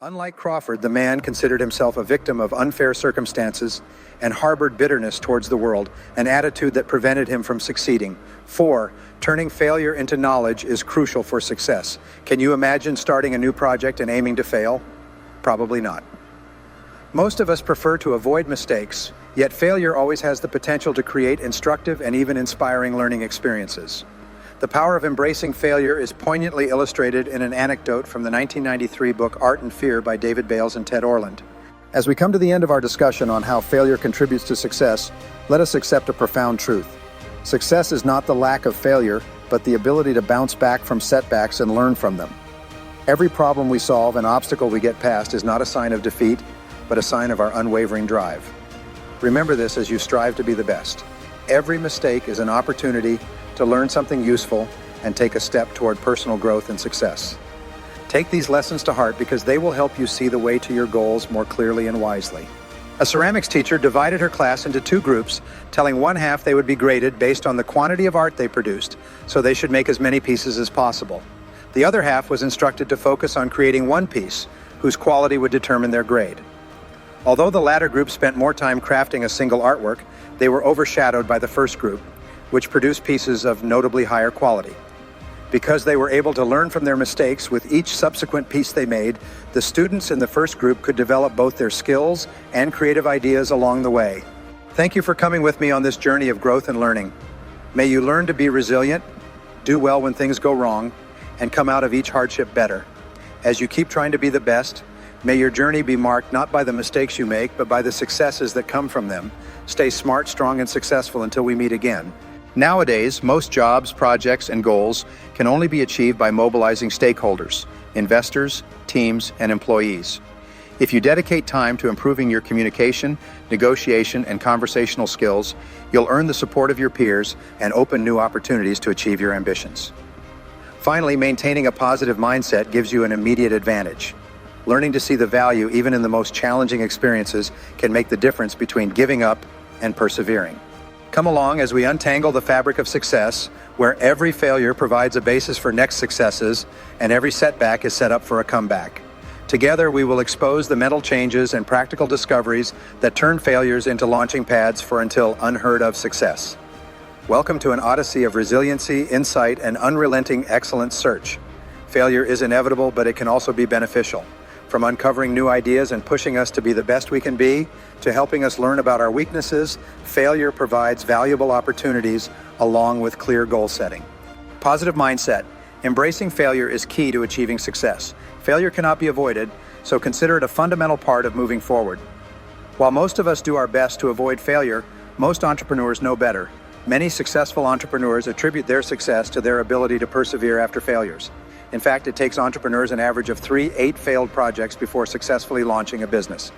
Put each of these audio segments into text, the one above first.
Unlike Crawford, the man considered himself a victim of unfair circumstances and harbored bitterness towards the world, an attitude that prevented him from succeeding. 4. Turning failure into knowledge is crucial for success. Can you imagine starting a new project and aiming to fail? Probably not. Most of us prefer to avoid mistakes, yet failure always has the potential to create instructive and even inspiring learning experiences. The power of embracing failure is poignantly illustrated in an anecdote from the 1993 book Art and Fear by David Bales and Ted Orland. As we come to the end of our discussion on how failure contributes to success, let us accept a profound truth. Success is not the lack of failure, but the ability to bounce back from setbacks and learn from them. Every problem we solve and obstacle we get past is not a sign of defeat, but a sign of our unwavering drive. Remember this as you strive to be the best. Every mistake is an opportunity to learn something useful and take a step toward personal growth and success. Take these lessons to heart because they will help you see the way to your goals more clearly and wisely. A ceramics teacher divided her class into 2 groups, telling one half they would be graded based on the quantity of art they produced, so they should make as many pieces as possible. The other half was instructed to focus on creating one piece, whose quality would determine their grade. Although the latter group spent more time crafting a single artwork, they were overshadowed by the first group, which produced pieces of notably higher quality. Because they were able to learn from their mistakes with each subsequent piece they made, the students in the first group could develop both their skills and creative ideas along the way. Thank you for coming with me on this journey of growth and learning. May you learn to be resilient, do well when things go wrong, and come out of each hardship better. As you keep trying to be the best, may your journey be marked not by the mistakes you make, but by the successes that come from them. Stay smart, strong, and successful until we meet again. Nowadays, most jobs, projects, and goals can only be achieved by mobilizing stakeholders, investors, teams, and employees. If you dedicate time to improving your communication, negotiation, and conversational skills, you'll earn the support of your peers and open new opportunities to achieve your ambitions. Finally, maintaining a positive mindset gives you an immediate advantage. Learning to see the value even in the most challenging experiences can make the difference between giving up and persevering. Come along as we untangle the fabric of success, where every failure provides a basis for next successes and every setback is set up for a comeback. Together, we will expose the mental changes and practical discoveries that turn failures into launching pads for until unheard of success. Welcome to an odyssey of resiliency, insight, and unrelenting excellence search. Failure is inevitable, but it can also be beneficial. From uncovering new ideas and pushing us to be the best we can be, to helping us learn about our weaknesses, failure provides valuable opportunities along with clear goal setting. Positive mindset. Embracing failure is key to achieving success. Failure cannot be avoided, so consider it a fundamental part of moving forward. While most of us do our best to avoid failure, most entrepreneurs know better. Many successful entrepreneurs attribute their success to their ability to persevere after failures. In fact, it takes entrepreneurs an average of 8 failed projects before successfully launching a business.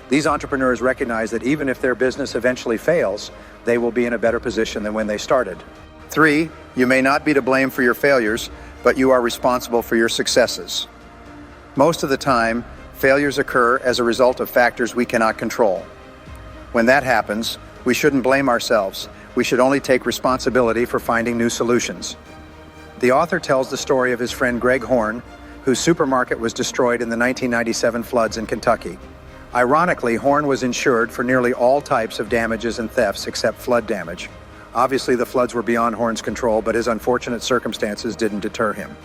These entrepreneurs recognize that even if their business eventually fails, they will be in a better position than when they started. 3, you may not be to blame for your failures, but you are responsible for your successes. Most of the time, failures occur as a result of factors we cannot control. When that happens, we shouldn't blame ourselves. We should only take responsibility for finding new solutions. The author tells the story of his friend Greg Horn, whose supermarket was destroyed in the 1997 floods in Kentucky. Ironically, Horn was insured for nearly all types of damages and thefts except flood damage. Obviously, the floods were beyond Horn's control, but his unfortunate circumstances didn't deter him.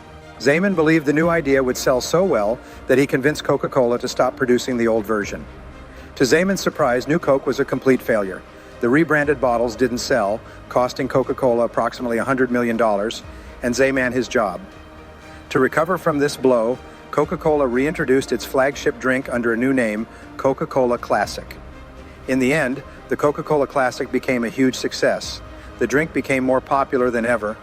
Zeman believed the new idea would sell so well that he convinced Coca-Cola to stop producing the old version. To Zeman's surprise, New Coke was a complete failure. The rebranded bottles didn't sell, costing Coca-Cola approximately $100 million, and Zeman his job. To recover from this blow, Coca-Cola reintroduced its flagship drink under a new name, Coca-Cola Classic. In the end, the Coca-Cola Classic became a huge success. The drink became more popular than ever,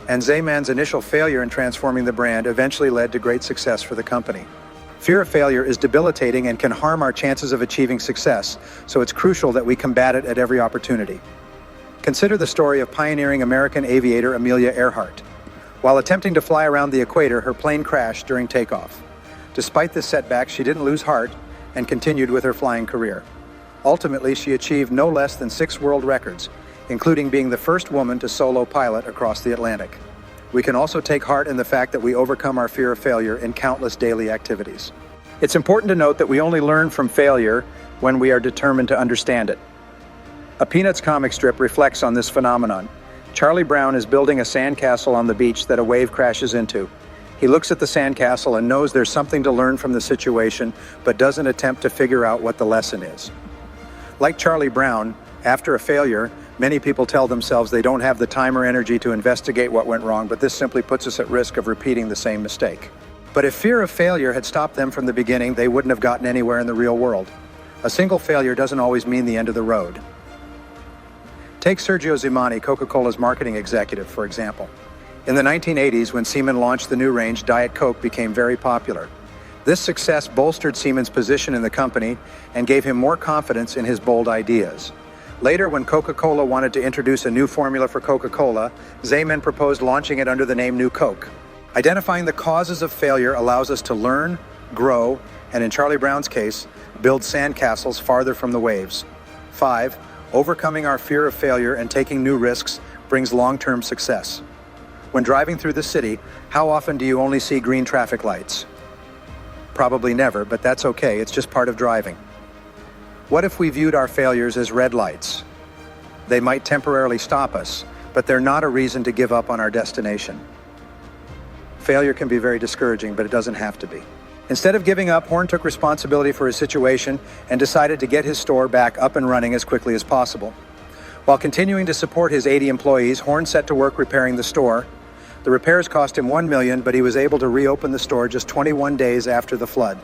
and Zeman's initial failure in transforming the brand eventually led to great success for the company. Fear of failure is debilitating and can harm our chances of achieving success, so it's crucial that we combat it at every opportunity. Consider the story of pioneering American aviator Amelia Earhart. While attempting to fly around the equator, her plane crashed during takeoff. Despite this setback, she didn't lose heart and continued with her flying career. Ultimately, she achieved no less than 6 world records, including being the first woman to solo pilot across the Atlantic. We can also take heart in the fact that we overcome our fear of failure in countless daily activities. It's important to note that we only learn from failure when we are determined to understand it. A Peanuts comic strip reflects on this phenomenon. Charlie Brown is building a sandcastle on the beach that a wave crashes into. He looks at the sandcastle and knows there's something to learn from the situation, but doesn't attempt to figure out what the lesson is. Like Charlie Brown, after a failure, many people tell themselves they don't have the time or energy to investigate what went wrong, but this simply puts us at risk of repeating the same mistake. But if fear of failure had stopped them from the beginning, they wouldn't have gotten anywhere in the real world. A single failure doesn't always mean the end of the road. Take Sergio Zimani, Coca-Cola's marketing executive, for example. In the 1980s, when Seaman launched the new range, Diet Coke became very popular. This success bolstered Seaman's position in the company and gave him more confidence in his bold ideas. Later, when Coca-Cola wanted to introduce a new formula for Coca-Cola, Seaman proposed launching it under the name New Coke. Identifying the causes of failure allows us to learn, grow, and in Charlie Brown's case, build sandcastles farther from the waves. 5. Overcoming our fear of failure and taking new risks brings long-term success. When driving through the city, how often do you only see green traffic lights? Probably never, but that's okay, it's just part of driving. What if we viewed our failures as red lights? They might temporarily stop us, but they're not a reason to give up on our destination. Failure can be very discouraging, but it doesn't have to be. Instead of giving up, Horn took responsibility for his situation and decided to get his store back up and running as quickly as possible. While continuing to support his 80 employees, Horn set to work repairing the store. The repairs cost him $1 million, but he was able to reopen the store just 21 days after the flood.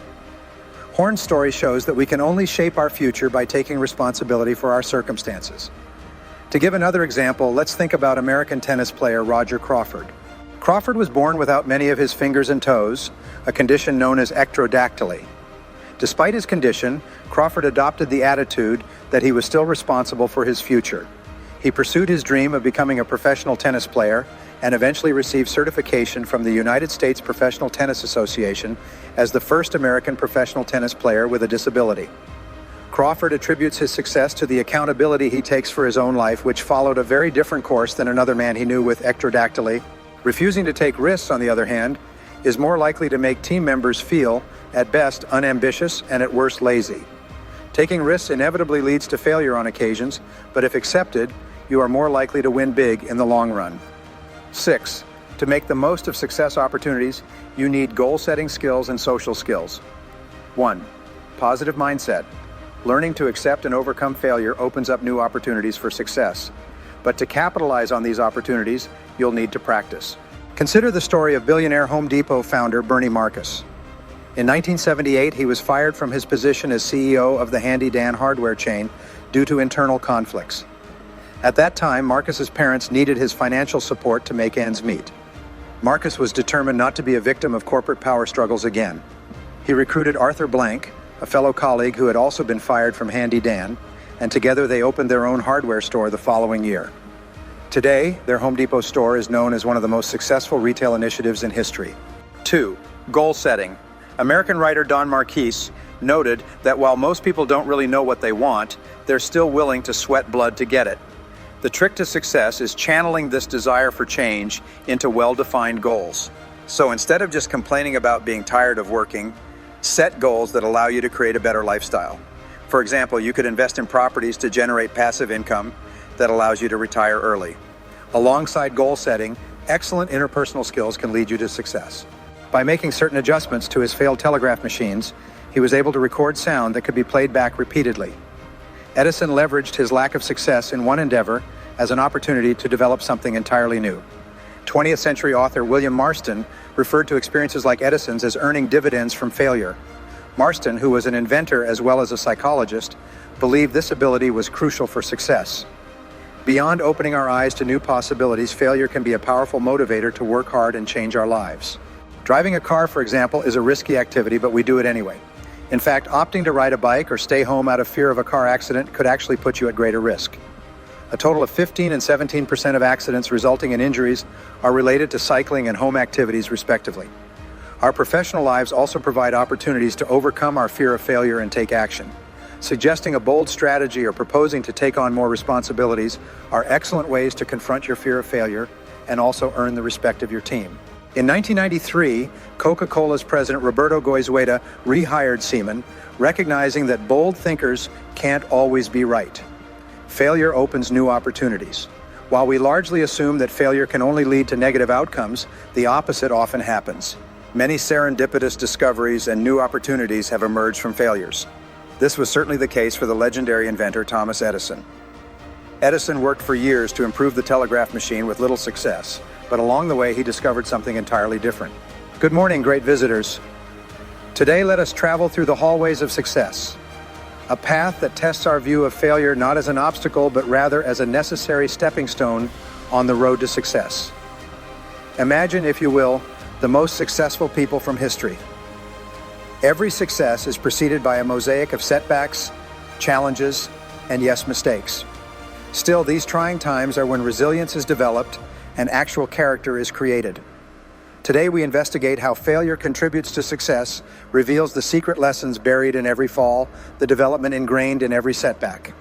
Horn's story shows that we can only shape our future by taking responsibility for our circumstances. To give another example, let's think about American tennis player Roger Crawford. Crawford was born without many of his fingers and toes, a condition known as ectrodactyly. Despite his condition, Crawford adopted the attitude that he was still responsible for his future. He pursued his dream of becoming a professional tennis player and eventually received certification from the United States Professional Tennis Association as the first American professional tennis player with a disability. Crawford attributes his success to the accountability he takes for his own life, which followed a very different course than another man he knew with ectrodactyly. Refusing to take risks, on the other hand, is more likely to make team members feel, at best, unambitious and at worst, lazy. Taking risks inevitably leads to failure on occasions, but if accepted, you are more likely to win big in the long run. 6. To make the most of success opportunities, you need goal-setting skills and social skills. 1. Positive mindset. Learning to accept and overcome failure opens up new opportunities for success. But to capitalize on these opportunities, you'll need to practice. Consider the story of billionaire Home Depot founder Bernie Marcus. In 1978, he was fired from his position as CEO of the Handy Dan hardware chain due to internal conflicts. At that time, Marcus's parents needed his financial support to make ends meet. Marcus was determined not to be a victim of corporate power struggles again. He recruited Arthur Blank, a fellow colleague who had also been fired from Handy Dan, and together they opened their own hardware store the following year. Today, their Home Depot store is known as one of the most successful retail initiatives in history. 2. Goal setting. American writer Don Marquis noted that while most people don't really know what they want, they're still willing to sweat blood to get it. The trick to success is channeling this desire for change into well-defined goals. So instead of just complaining about being tired of working, set goals that allow you to create a better lifestyle. For example, you could invest in properties to generate passive income that allows you to retire early. Alongside goal setting, excellent interpersonal skills can lead you to success. By making certain adjustments to his failed telegraph machines, he was able to record sound that could be played back repeatedly. Edison leveraged his lack of success in one endeavor as an opportunity to develop something entirely new. 20th century author William Marston referred to experiences like Edison's as earning dividends from failure. Marston, who was an inventor as well as a psychologist, believed this ability was crucial for success. Beyond opening our eyes to new possibilities, failure can be a powerful motivator to work hard and change our lives. Driving a car, for example, is a risky activity, but we do it anyway. In fact, opting to ride a bike or stay home out of fear of a car accident could actually put you at greater risk. A total of 15% and 17% of accidents resulting in injuries are related to cycling and home activities, respectively. Our professional lives also provide opportunities to overcome our fear of failure and take action. Suggesting a bold strategy or proposing to take on more responsibilities are excellent ways to confront your fear of failure and also earn the respect of your team. In 1993, Coca-Cola's president Roberto Goizueta rehired Seaman, recognizing that bold thinkers can't always be right. Failure opens new opportunities. While we largely assume that failure can only lead to negative outcomes, the opposite often happens. Many serendipitous discoveries and new opportunities have emerged from failures. This was certainly the case for the legendary inventor Thomas Edison. Edison worked for years to improve the telegraph machine with little success, but along the way he discovered something entirely different. Good morning, great visitors. Today let us travel through the hallways of success, a path that tests our view of failure not as an obstacle but rather as a necessary stepping stone on the road to success. Imagine, if you will, the most successful people from history. Every success is preceded by a mosaic of setbacks, challenges, and yes, mistakes. Still, these trying times are when resilience is developed and actual character is created. Today we investigate how failure contributes to success, reveals the secret lessons buried in every fall, the development ingrained in every setback.